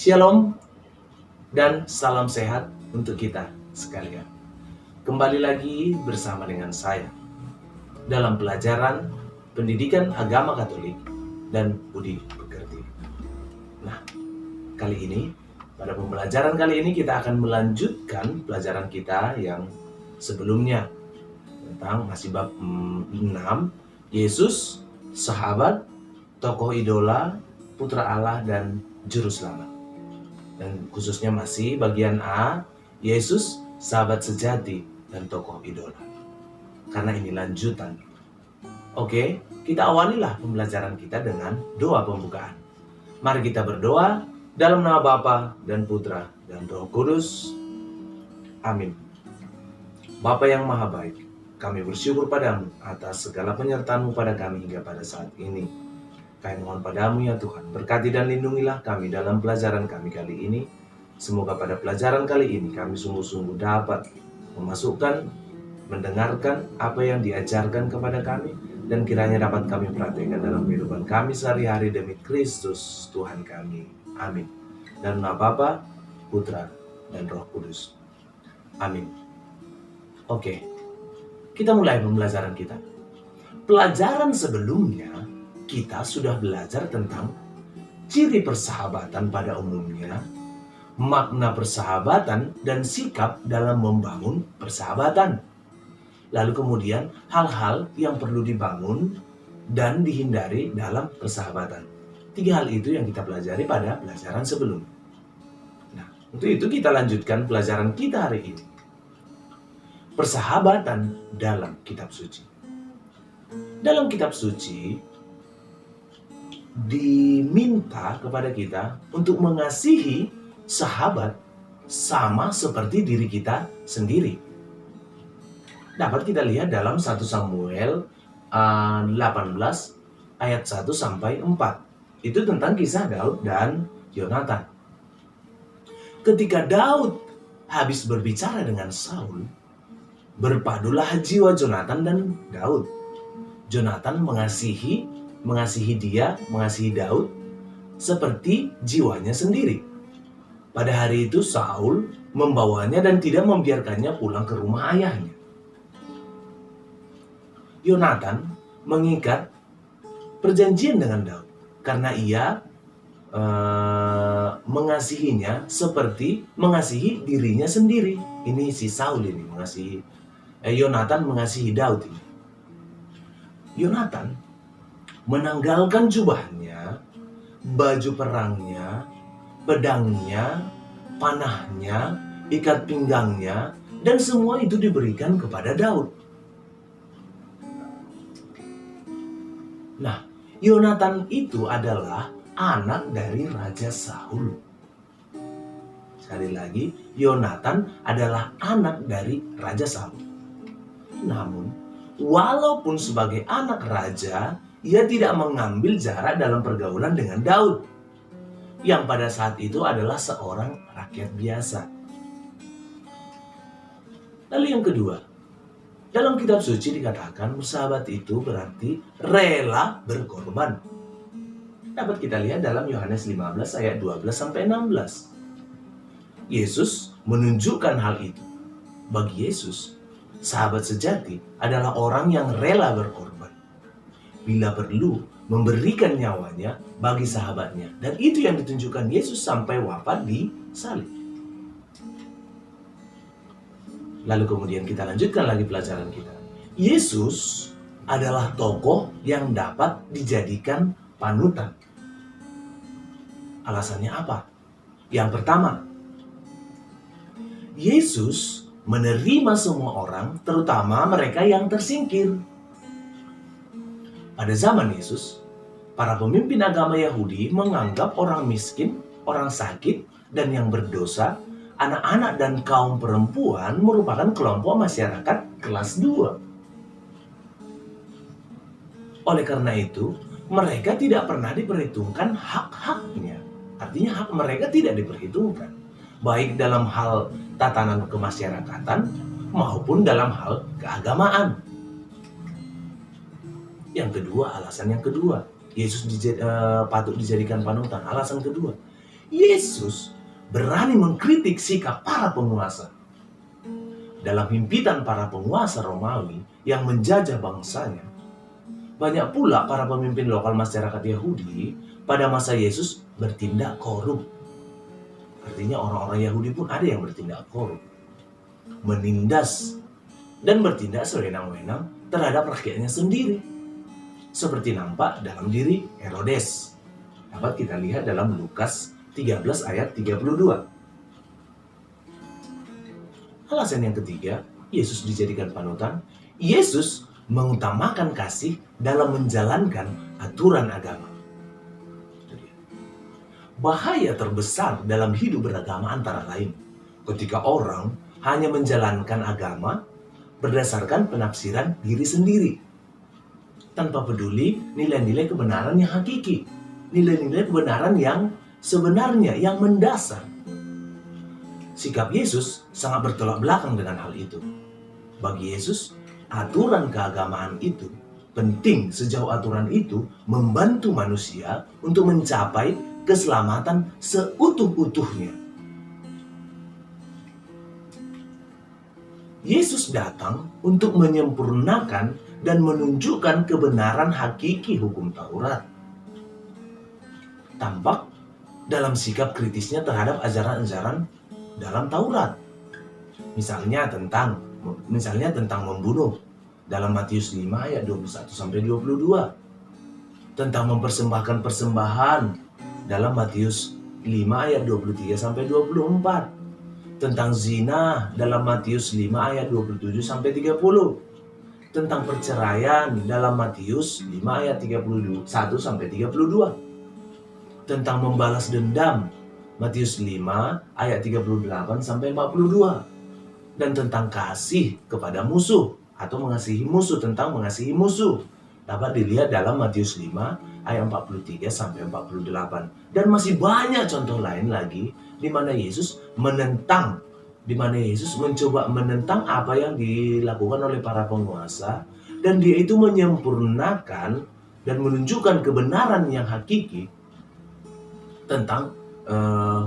Shalom dan salam sehat untuk kita sekalian. Kembali lagi bersama dengan saya dalam pelajaran pendidikan agama Katolik dan budi pekerti. Nah, pada pembelajaran kali ini kita akan melanjutkan pelajaran kita yang sebelumnya tentang masih bab 6, Yesus, sahabat, tokoh idola, putra Allah, dan juru selamat. Dan khususnya masih bagian A, Yesus, sahabat sejati, dan tokoh idola. Karena ini lanjutan. Oke, kita awalilah pembelajaran kita dengan doa pembukaan. Mari kita berdoa dalam nama Bapa dan Putra dan Roh Kudus. Amin. Bapa yang maha baik, kami bersyukur padamu atas segala penyertaan-Mu pada kami hingga pada saat ini. Kami mohon padamu ya Tuhan, berkati dan lindungilah kami dalam pelajaran kami kali ini. Semoga pada pelajaran kali ini kami sungguh-sungguh dapat memasukkan, mendengarkan apa yang diajarkan kepada kami, dan kiranya dapat kami praktikkan dalam kehidupan kami sehari-hari demi Kristus Tuhan kami. Amin. Dan nama Bapa, Putra, dan Roh Kudus. Amin. Oke, kita mulai pembelajaran kita. Pelajaran sebelumnya kita sudah belajar tentang ciri persahabatan pada umumnya, makna persahabatan, dan sikap dalam membangun persahabatan. Lalu kemudian hal-hal yang perlu dibangun dan dihindari dalam persahabatan. 3 hal itu yang kita pelajari pada pelajaran sebelumnya. Nah, untuk itu kita lanjutkan pelajaran kita hari ini. Persahabatan dalam kitab suci. Dalam kitab suci diminta kepada kita untuk mengasihi sahabat sama seperti diri kita sendiri. Dapat kita lihat dalam 1 Samuel 18 ayat 1 sampai 4. Itu tentang kisah Daud dan Yonatan. Ketika Daud habis berbicara dengan Saul, berpadulah jiwa Yonatan dan Daud. Yonatan mengasihi Daud seperti jiwanya sendiri. Pada hari itu Saul membawanya dan tidak membiarkannya pulang ke rumah ayahnya. Yonatan mengikat perjanjian dengan Daud karena ia mengasihinya seperti mengasihi dirinya sendiri. Ini si Saul ini Yonatan mengasihi Daud ini. Yonatan menanggalkan jubahnya, baju perangnya, pedangnya, panahnya, ikat pinggangnya, dan semua itu diberikan kepada Daud. Nah, Yonatan itu adalah anak dari Raja Saul. Sekali lagi, Yonatan adalah anak dari Raja Saul. Namun, walaupun sebagai anak raja, ia tidak mengambil jarak dalam pergaulan dengan Daud, yang pada saat itu adalah seorang rakyat biasa. Lalu yang kedua, dalam kitab suci dikatakan bersahabat itu berarti rela berkorban. Dapat kita lihat dalam Yohanes 15 ayat 12 sampai 16. Yesus menunjukkan hal itu. Bagi Yesus, sahabat sejati adalah orang yang rela berkorban. Bila perlu, memberikan nyawanya bagi sahabatnya. Dan itu yang ditunjukkan Yesus sampai wafat di salib. Lalu kemudian kita lanjutkan lagi pelajaran kita. Yesus adalah tokoh yang dapat dijadikan panutan. Alasannya apa? Yang pertama, Yesus menerima semua orang, terutama mereka yang tersingkir. Pada zaman Yesus, para pemimpin agama Yahudi menganggap orang miskin, orang sakit, dan yang berdosa, anak-anak dan kaum perempuan merupakan kelompok masyarakat kelas 2. Oleh karena itu, mereka tidak pernah diperhitungkan hak-haknya. Artinya hak mereka tidak diperhitungkan, baik dalam hal tatanan kemasyarakatan maupun dalam hal keagamaan. Alasan yang kedua, Yesus patut dijadikan panutan. Alasan kedua, Yesus berani mengkritik sikap para penguasa. Dalam himpitan para penguasa Romawi yang menjajah bangsanya, banyak pula para pemimpin lokal masyarakat Yahudi pada masa Yesus bertindak korup. Artinya orang-orang Yahudi pun ada yang bertindak korup, menindas dan bertindak sewenang-wenang terhadap rakyatnya sendiri. Seperti nampak dalam diri Herodes. Dapat kita lihat dalam Lukas 13 ayat 32. Alasan yang ketiga, Yesus dijadikan panutan. Yesus mengutamakan kasih dalam menjalankan aturan agama. Bahaya terbesar dalam hidup beragama antara lain ketika orang hanya menjalankan agama berdasarkan penafsiran diri sendiri, tanpa peduli nilai-nilai kebenaran yang hakiki, nilai-nilai kebenaran yang sebenarnya, yang mendasar. Sikap Yesus sangat bertolak belakang dengan hal itu. Bagi Yesus, aturan keagamaan itu penting sejauh aturan itu membantu manusia untuk mencapai keselamatan seutuh-utuhnya. Yesus datang untuk menyempurnakan dan menunjukkan kebenaran hakiki hukum Taurat. Tampak dalam sikap kritisnya terhadap ajaran-ajaran dalam Taurat. Misalnya tentang membunuh dalam Matius 5 ayat 21 sampai 22. Tentang mempersembahkan persembahan dalam Matius 5 ayat 23 sampai 24. Tentang zina dalam Matius 5 ayat 27 sampai 30. Tentang perceraian dalam Matius 5 ayat 31 sampai 32. Tentang membalas dendam Matius 5 ayat 38 sampai 42. Dan tentang kasih kepada musuh atau mengasihi musuh, tentang mengasihi musuh, dapat dilihat dalam Matius 5 ayat 43 sampai 48. Dan masih banyak contoh lain lagi di mana Yesus mencoba menentang apa yang dilakukan oleh para penguasa, dan dia itu menyempurnakan dan menunjukkan kebenaran yang hakiki tentang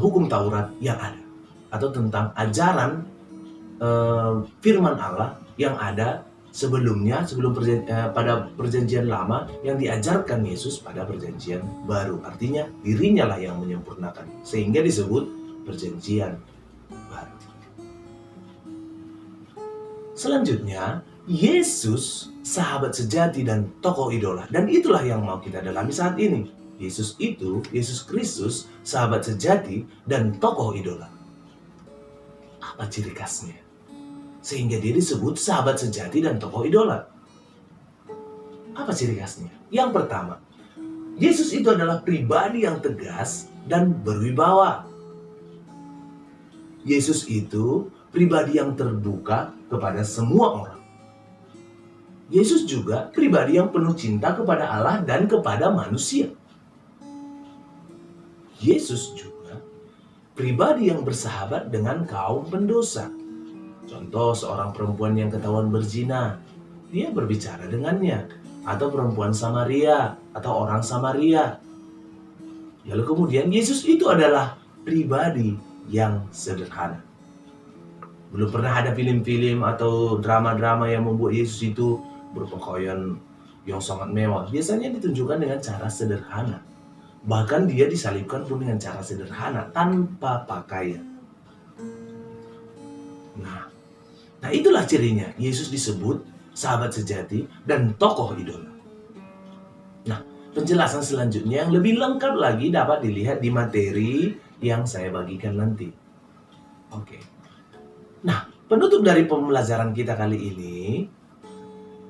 hukum Taurat yang ada, atau tentang ajaran firman Allah yang ada sebelumnya, pada perjanjian lama yang diajarkan Yesus pada perjanjian baru. Artinya dirinya lah yang menyempurnakan, sehingga disebut perjanjian baru. Selanjutnya, Yesus sahabat sejati dan tokoh idola, dan itulah yang mau kita dalami saat ini. Yesus Kristus, sahabat sejati dan tokoh idola. Apa ciri khasnya sehingga dia disebut sahabat sejati dan tokoh idola? Apa ciri khasnya? Yang pertama, Yesus itu adalah pribadi yang tegas dan berwibawa. Yesus itu pribadi yang terbuka kepada semua orang. Yesus juga pribadi yang penuh cinta kepada Allah dan kepada manusia. Yesus juga pribadi yang bersahabat dengan kaum pendosa. Contoh, seorang perempuan yang ketahuan berzina, dia berbicara dengannya. Atau perempuan Samaria, atau orang Samaria. Lalu kemudian Yesus itu adalah pribadi yang sederhana. Belum pernah ada film-film atau drama-drama yang membuat Yesus itu berpakaian yang sangat mewah. Biasanya ditunjukkan dengan cara sederhana. Bahkan dia disalibkan pun dengan cara sederhana, tanpa pakaian. Nah itulah cirinya. Yesus disebut sahabat sejati dan tokoh idola. Nah, penjelasan selanjutnya yang lebih lengkap lagi dapat dilihat di materi yang saya bagikan nanti. Oke. Nah, penutup dari pembelajaran kita kali ini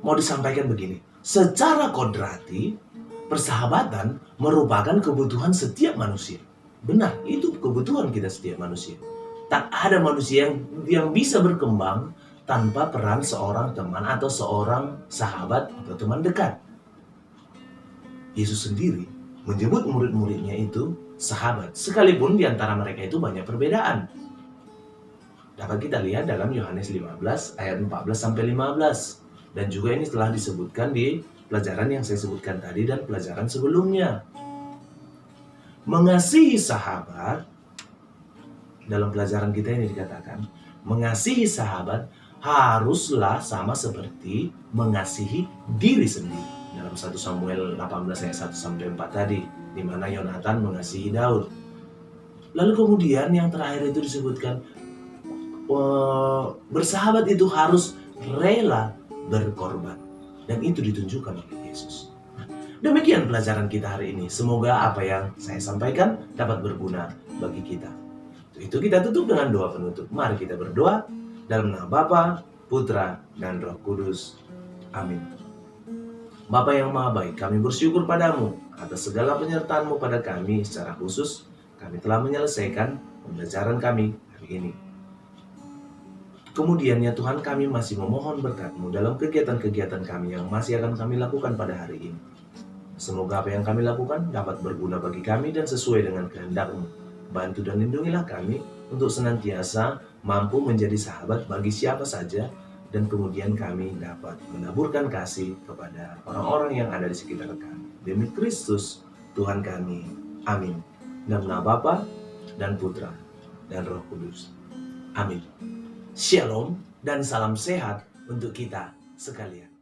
mau disampaikan begini. Secara kodrati, persahabatan merupakan kebutuhan setiap manusia. Benar, itu kebutuhan kita setiap manusia. Tak ada manusia yang bisa berkembang tanpa peran seorang teman atau seorang sahabat atau teman dekat. Yesus sendiri menyebut murid-muridnya itu sahabat, sekalipun di antara mereka itu banyak perbedaan. Dapat kita lihat dalam Yohanes 15 ayat 14 sampai 15. Dan juga ini telah disebutkan di pelajaran yang saya sebutkan tadi dan pelajaran sebelumnya. Mengasihi sahabat, dalam pelajaran kita ini dikatakan, mengasihi sahabat haruslah sama seperti mengasihi diri sendiri. Dalam 1 Samuel 18 ayat 1 sampai 4 tadi, di mana Yonatan mengasihi Daud. Lalu kemudian yang terakhir itu disebutkan, bersahabat itu harus rela berkorban. Dan itu ditunjukkan oleh Yesus. Demikian pelajaran kita hari ini. Semoga apa yang saya sampaikan dapat berguna bagi kita. Itu kita tutup dengan doa penutup. Mari kita berdoa dalam nama Bapa, Putra, dan Roh Kudus. Amin. Bapa yang Maha Baik, kami bersyukur padamu atas segala penyertaan-Mu pada kami. Secara khusus, kami telah menyelesaikan pembelajaran kami hari ini. Kemudian ya Tuhan, kami masih memohon berkat-Mu dalam kegiatan-kegiatan kami yang masih akan kami lakukan pada hari ini. Semoga apa yang kami lakukan dapat berguna bagi kami dan sesuai dengan kehendak-Mu. Bantu dan lindungilah kami untuk senantiasa mampu menjadi sahabat bagi siapa saja, dan kemudian kami dapat menaburkan kasih kepada orang-orang yang ada di sekitar kami. Demi Kristus, Tuhan kami. Amin. Dalam nama Bapa dan Putra dan Roh Kudus. Amin. Shalom dan salam sehat untuk kita sekalian.